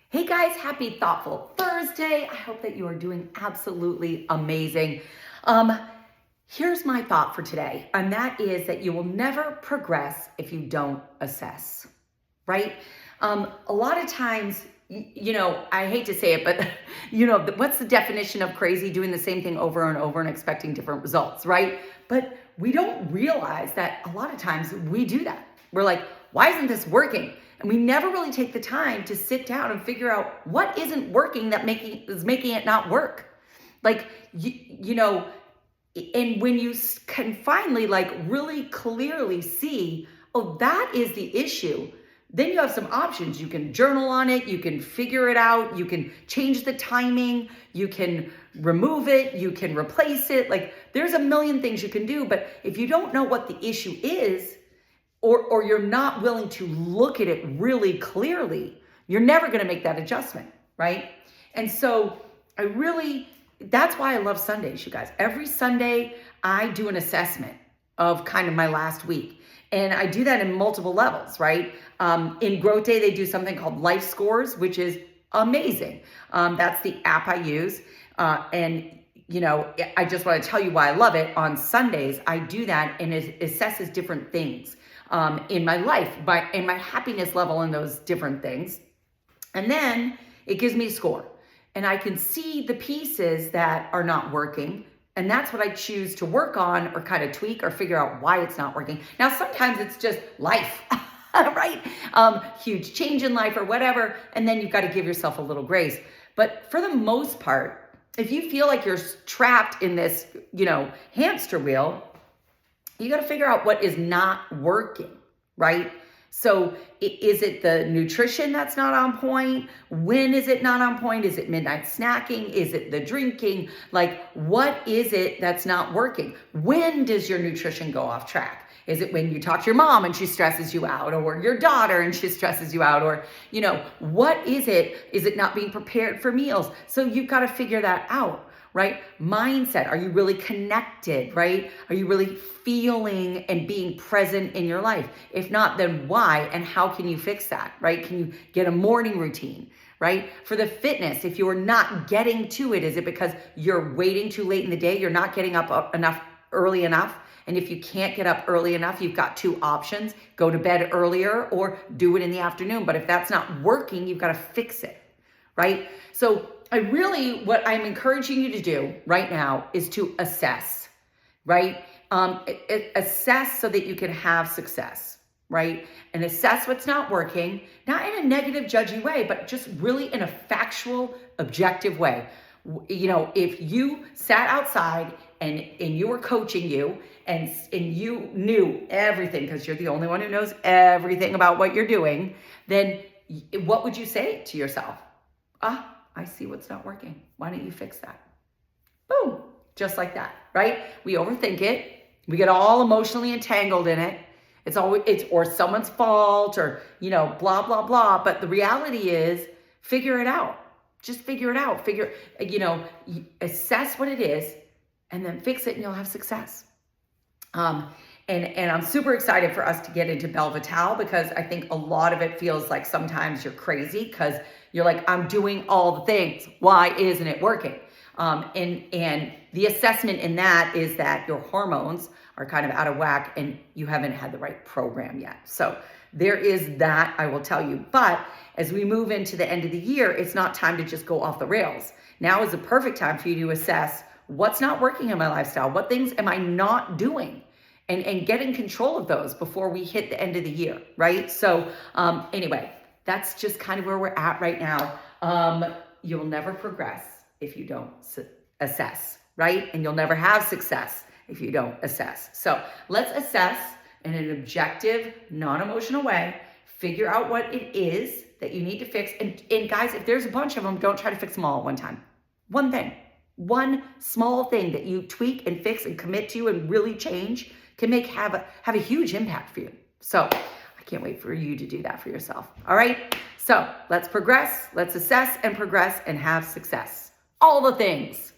Hey guys, happy Thoughtful Thursday. I hope that you are doing absolutely amazing. Um, Here's my thought for today, and that is that you will never progress if you don't assess, right? A lot of times, I hate to say it, but what's the definition of crazy? Doing the same thing over and over and expecting different results, right? But we don't realize that a lot of times we do that. We're like, why isn't this working? And we never really take the time to sit down and figure out what isn't working that is making it not work. Like, and when you can finally really clearly see, oh, that is the issue, then you have some options. You can journal on it, you can figure it out, you can change the timing, you can remove it, you can replace it. Like, there's a million things you can do. But if you don't know what the issue is, or you're not willing to look at it really clearly, you're never going to make that adjustment, right? And so that's why I love Sundays, you guys. Every Sunday, I do an assessment of kind of my last week. And I do that in multiple levels, right? In Growth Day, they do something called Life Scores, which is amazing. That's the app I use. I just want to tell you why I love it. On Sundays, I do that, and it assesses different things in my life, and my happiness level in those different things. And then it gives me a score. And I can see the pieces that are not working. And that's what I choose to work on or kind of tweak or figure out why it's not working. Now, sometimes it's just life, right? Huge change in life or whatever. And then you've got to give yourself a little grace. But for the most part, if you feel like you're trapped in this, hamster wheel, you got to figure out what is not working, right? So is it the nutrition that's not on point? When is it not on point? Is it midnight snacking? Is it the drinking? Like, what is it that's not working? When does your nutrition go off track? Is it when you talk to your mom and she stresses you out, or your daughter and she stresses you out, or, what is it? Is it not being prepared for meals? So you've got to figure that out. Right? Mindset. Are you really connected, right? Are you really feeling and being present in your life? If not, then why? And how can you fix that, right? Can you get a morning routine, right? For the fitness, if you're not getting to it, is it because you're waiting too late in the day? You're not getting up early enough? And if you can't get up early enough, you've got two options: go to bed earlier or do it in the afternoon. But if that's not working, you've got to fix it, right? So what I'm encouraging you to do right now is to assess, right? Assess so that you can have success, right? And assess what's not working, not in a negative, judgy way, but just really in a factual, objective way. If you sat outside and you were coaching you and you knew everything, because you're the only one who knows everything about what you're doing, then what would you say to yourself? I see what's not working. Why don't you fix that? Boom, just like that, right? We overthink it. We get all emotionally entangled in it. It's or someone's fault, or, blah, blah, blah. But the reality is, figure it out. Just figure it out. Assess what it is and then fix it, and you'll have success. And I'm super excited for us to get into Belle Vitale, because I think a lot of it feels like sometimes you're crazy because you're like, I'm doing all the things. Why isn't it working? And the assessment in that is that your hormones are kind of out of whack and you haven't had the right program yet. So there is that, I will tell you. But as we move into the end of the year, it's not time to just go off the rails. Now is the perfect time for you to assess what's not working in my lifestyle. What things am I not doing? And get in control of those before we hit the end of the year, right? So anyway, that's just kind of where we're at right now. You'll never progress if you don't assess, right? And you'll never have success if you don't assess. So let's assess in an objective, non-emotional way. Figure out what it is that you need to fix. And guys, if there's a bunch of them, don't try to fix them all at one time. One thing, one small thing that you tweak and fix and commit to and really change can have a huge impact for you. So I can't wait for you to do that for yourself. All right. So let's progress, let's assess and progress and have success. All the things.